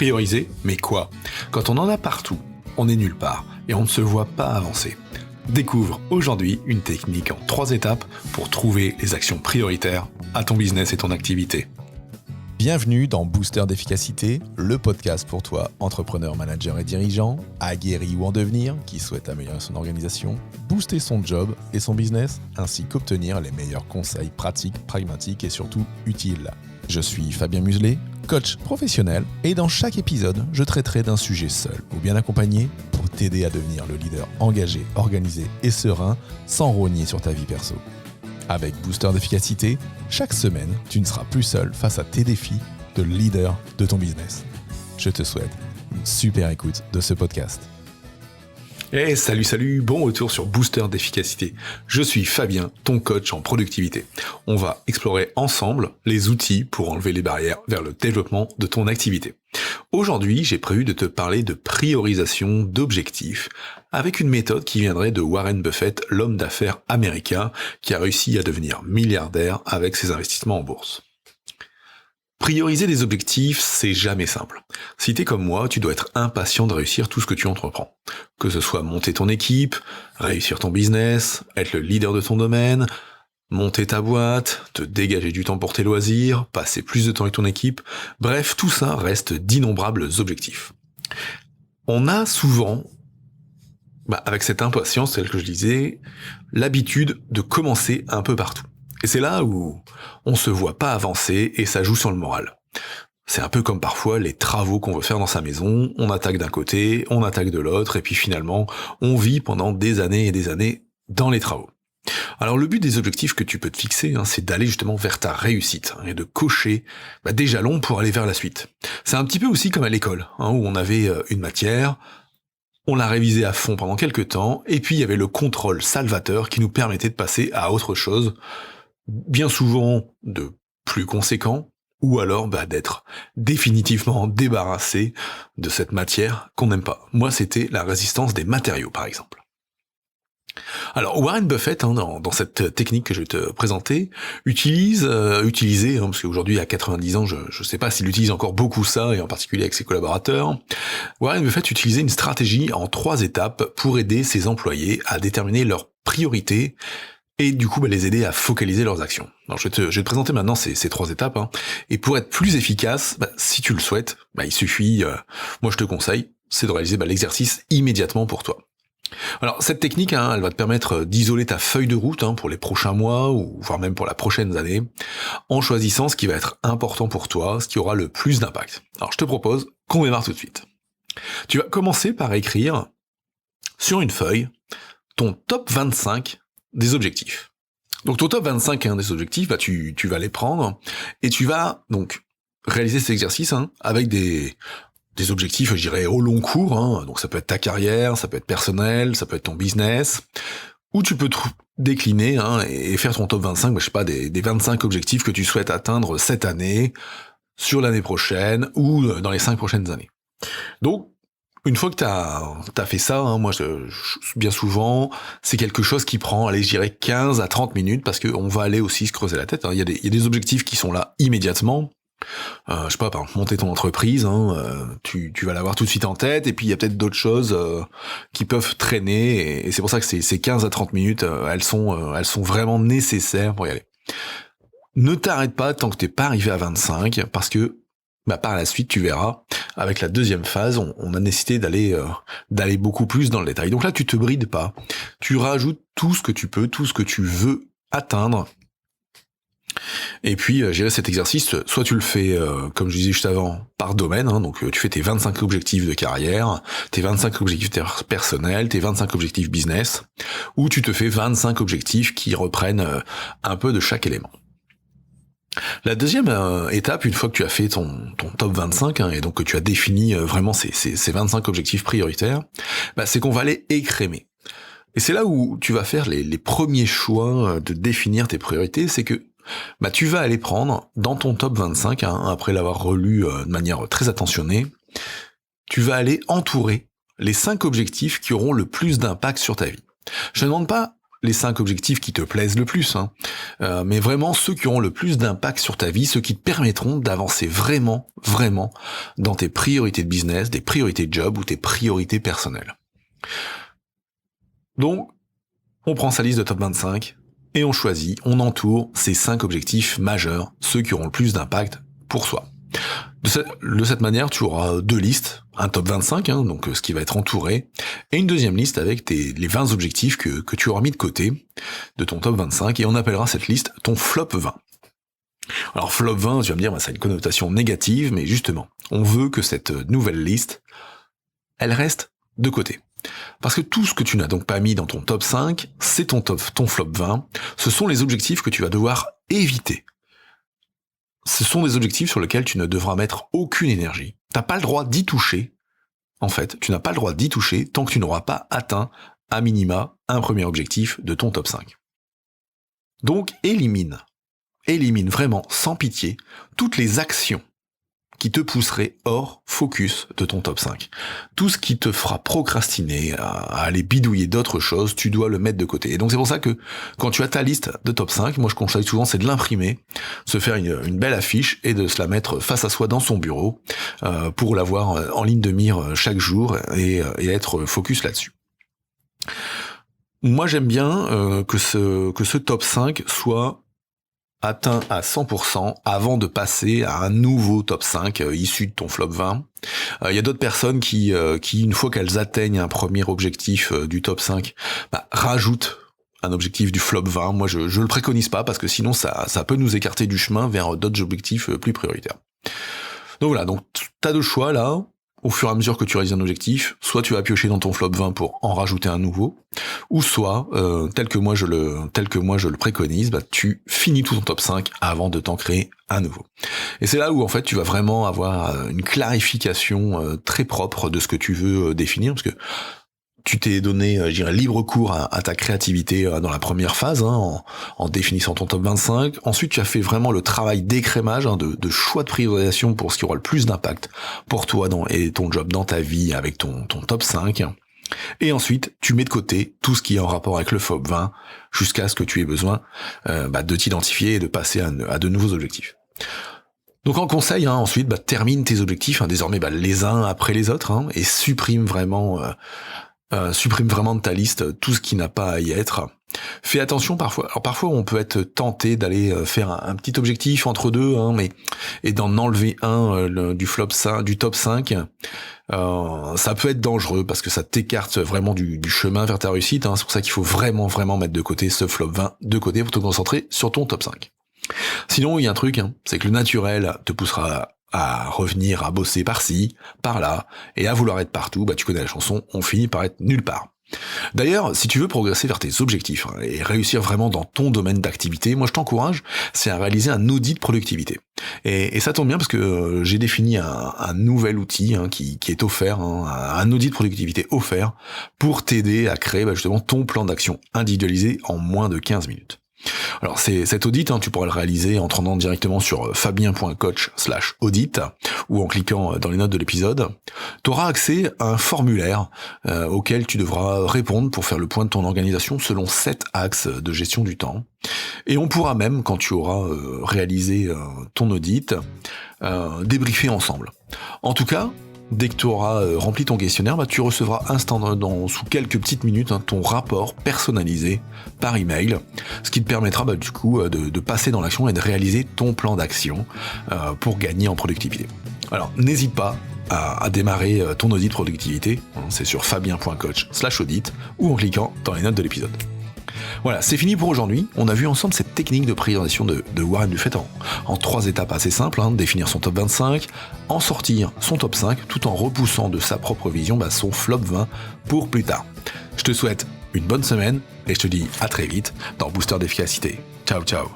Prioriser, mais quoi? Quand on en a partout, on est nulle part et on ne se voit pas avancer. Découvre aujourd'hui une technique en 3 étapes pour trouver les actions prioritaires à ton business et ton activité. Bienvenue dans Booster d'efficacité, le podcast pour toi, entrepreneur, manager et dirigeant, aguerri ou en devenir, qui souhaite améliorer son organisation, booster son job et son business, ainsi qu'obtenir les meilleurs conseils pratiques, pragmatiques et surtout utiles. Je suis Fabien Muselet, coach professionnel, et dans chaque épisode, je traiterai d'un sujet seul ou bien accompagné pour t'aider à devenir le leader engagé, organisé et serein sans rogner sur ta vie perso. Avec Booster d'efficacité, chaque semaine, tu ne seras plus seul face à tes défis de leader de ton business. Je te souhaite une super écoute de ce podcast. Hey, salut, bon retour sur Booster d'efficacité. Je suis Fabien, ton coach en productivité. On va explorer ensemble les outils pour enlever les barrières vers le développement de ton activité. Aujourd'hui, j'ai prévu de te parler de priorisation d'objectifs avec une méthode qui viendrait de Warren Buffett, l'homme d'affaires américain qui a réussi à devenir milliardaire avec ses investissements en bourse. Prioriser des objectifs, c'est jamais simple. Si t'es comme moi, tu dois être impatient de réussir tout ce que tu entreprends. Que ce soit monter ton équipe, réussir ton business, être le leader de ton domaine, monter ta boîte, te dégager du temps pour tes loisirs, passer plus de temps avec ton équipe, bref, tout ça reste d'innombrables objectifs. On a souvent, avec cette impatience, telle que je disais, l'habitude de commencer un peu partout. Et c'est là où on se voit pas avancer et ça joue sur le moral. C'est un peu comme parfois les travaux qu'on veut faire dans sa maison, on attaque d'un côté, on attaque de l'autre, et puis finalement, on vit pendant des années et des années dans les travaux. Alors le but des objectifs que tu peux te fixer, c'est d'aller justement vers ta réussite, et de cocher des jalons pour aller vers la suite. C'est un petit peu aussi comme à l'école, où on avait une matière, on l'a révisée à fond pendant quelques temps, et puis il y avait le contrôle salvateur qui nous permettait de passer à autre chose, bien souvent de plus conséquent, ou alors d'être définitivement débarrassé de cette matière qu'on n'aime pas. Moi, c'était la résistance des matériaux, par exemple. Alors, Warren Buffett, dans cette technique que je vais te présenter, utilisait, parce qu'aujourd'hui, à 90 ans, je ne sais pas s'il utilise encore beaucoup ça, et en particulier avec ses collaborateurs, Warren Buffett utilisait une stratégie en 3 étapes pour aider ses employés à déterminer leurs priorités, et du coup les aider à focaliser leurs actions. Alors je vais te présenter maintenant ces 3 étapes, et pour être plus efficace, si tu le souhaites, il suffit, moi je te conseille, c'est de réaliser l'exercice immédiatement pour toi. Alors cette technique, elle va te permettre d'isoler ta feuille de route pour les prochains mois, ou voire même pour la prochaine année, en choisissant ce qui va être important pour toi, ce qui aura le plus d'impact. Alors je te propose qu'on démarre tout de suite. Tu vas commencer par écrire sur une feuille ton top 25 des objectifs. Donc ton top 25 des objectifs, tu vas les prendre et tu vas donc réaliser cet exercice avec des objectifs, je dirais, au long cours. Donc ça peut être ta carrière, ça peut être personnel, ça peut être ton business, ou tu peux décliner et faire ton top 25, des 25 objectifs que tu souhaites atteindre cette année, sur l'année prochaine ou dans les 5 prochaines années. Donc une fois que t'as fait ça, moi bien souvent, c'est quelque chose qui prend, je dirais 15 à 30 minutes, parce qu'on va aller aussi se creuser la tête. Il y a des objectifs qui sont là immédiatement. Par exemple, monter ton entreprise, tu vas l'avoir tout de suite en tête, et puis il y a peut-être d'autres choses qui peuvent traîner, et c'est pour ça que ces 15 à 30 minutes, elles sont vraiment nécessaires pour y aller. Ne t'arrête pas tant que t'es pas arrivé à 25, parce que par la suite, tu verras, avec la deuxième phase, on a nécessité d'aller beaucoup plus dans le détail. Donc là, tu te brides pas. Tu rajoutes tout ce que tu peux, tout ce que tu veux atteindre. Et puis, gérer cet exercice, soit tu le fais, comme je disais juste avant, par domaine, donc tu fais tes 25 objectifs de carrière, tes 25 objectifs personnels, tes 25 objectifs business, ou tu te fais 25 objectifs qui reprennent un peu de chaque élément. La deuxième étape, une fois que tu as fait ton top 25, et donc que tu as défini vraiment ces 25 objectifs prioritaires, c'est qu'on va les écrémer. Et c'est là où tu vas faire les premiers choix de définir tes priorités, c'est que tu vas aller prendre dans ton top 25, après l'avoir relu de manière très attentionnée, tu vas aller entourer les 5 objectifs qui auront le plus d'impact sur ta vie. Je ne demande pas les 5 objectifs qui te plaisent le plus, mais vraiment ceux qui auront le plus d'impact sur ta vie, ceux qui te permettront d'avancer vraiment dans tes priorités de business, des priorités de job ou tes priorités personnelles. Donc, on prend sa liste de top 25 et on choisit, on entoure ces 5 objectifs majeurs, ceux qui auront le plus d'impact pour soi. De cette manière, tu auras 2 listes, un top 25, donc ce qui va être entouré, et une deuxième liste avec les 20 objectifs que tu auras mis de côté de ton top 25, et on appellera cette liste ton flop 20. Alors flop 20, tu vas me dire, ça a une connotation négative, mais justement, on veut que cette nouvelle liste, elle reste de côté. Parce que tout ce que tu n'as donc pas mis dans ton top 5, c'est ton flop 20, ce sont les objectifs que tu vas devoir éviter. Ce sont des objectifs sur lesquels tu ne devras mettre aucune énergie. T'as pas le droit d'y toucher. En fait, tu n'as pas le droit d'y toucher tant que tu n'auras pas atteint, à minima, un premier objectif de ton top 5. Donc, élimine vraiment, sans pitié, toutes les actions qui te pousseraient hors focus de ton top 5. Tout ce qui te fera procrastiner, à aller bidouiller d'autres choses, tu dois le mettre de côté. Et donc c'est pour ça que quand tu as ta liste de top 5, moi je conseille souvent c'est de l'imprimer, se faire une belle affiche et de se la mettre face à soi dans son bureau pour l'avoir en ligne de mire chaque jour et être focus là-dessus. Moi j'aime bien que ce top 5 soit atteint à 100% avant de passer à un nouveau top 5 issu de ton flop 20. Il y a d'autres personnes qui une fois qu'elles atteignent un premier objectif du top 5, rajoutent un objectif du flop 20. Moi, je le préconise pas parce que sinon ça peut nous écarter du chemin vers d'autres objectifs plus prioritaires. Donc voilà, donc t'as 2 choix là. Au fur et à mesure que tu réalises un objectif, soit tu vas piocher dans ton flop 20 pour en rajouter un nouveau, ou soit, tel que moi je le préconise, tu finis tout ton top 5 avant de t'en créer un nouveau. Et c'est là où en fait tu vas vraiment avoir une clarification très propre de ce que tu veux définir, parce que tu t'es donné, libre cours à ta créativité dans la première phase, en définissant ton top 25. Ensuite, tu as fait vraiment le travail d'écrémage, de choix de priorisation pour ce qui aura le plus d'impact pour toi et ton job dans ta vie avec ton top 5. Et ensuite, tu mets de côté tout ce qui est en rapport avec le flop 20 jusqu'à ce que tu aies besoin de t'identifier et de passer à de nouveaux objectifs. Donc en conseil, ensuite, termine tes objectifs, désormais les uns après les autres, et supprime vraiment de ta liste tout ce qui n'a pas à y être. Fais attention parfois. Alors parfois on peut être tenté d'aller faire un petit objectif entre deux, et d'en enlever un du top 5. Ça peut être dangereux parce que ça t'écarte vraiment du chemin vers ta réussite. C'est pour ça qu'il faut vraiment mettre de côté ce flop 20 de côté pour te concentrer sur ton top 5. Sinon il y a un truc, c'est que le naturel te poussera à revenir à bosser par-ci, par-là, et à vouloir être partout, tu connais la chanson, on finit par être nulle part. D'ailleurs, si tu veux progresser vers tes objectifs et réussir vraiment dans ton domaine d'activité, moi je t'encourage, c'est à réaliser un audit de productivité. Et ça tombe bien parce que j'ai défini un nouvel outil qui est offert, un audit de productivité offert pour t'aider à créer justement ton plan d'action individualisé en moins de 15 minutes. Alors cet audit, tu pourras le réaliser en te rendant directement sur fabien.coach/audit ou en cliquant dans les notes de l'épisode. Tu auras accès à un formulaire auquel tu devras répondre pour faire le point de ton organisation selon 7 axes de gestion du temps. Et on pourra même, quand tu auras réalisé ton audit, débriefer ensemble. En tout cas, dès que tu auras rempli ton questionnaire, tu recevras sous quelques petites minutes ton rapport personnalisé par email, ce qui te permettra du coup de passer dans l'action et de réaliser ton plan d'action pour gagner en productivité. Alors n'hésite pas à démarrer ton audit de productivité, c'est sur fabien.coach/audit ou en cliquant dans les notes de l'épisode. Voilà, c'est fini pour aujourd'hui. On a vu ensemble cette technique de priorisation de Warren Buffett en 3 étapes assez simples, définir son top 25, en sortir son top 5, tout en repoussant de sa propre vision son flop 20 pour plus tard. Je te souhaite une bonne semaine et je te dis à très vite dans Booster d'efficacité. Ciao ciao.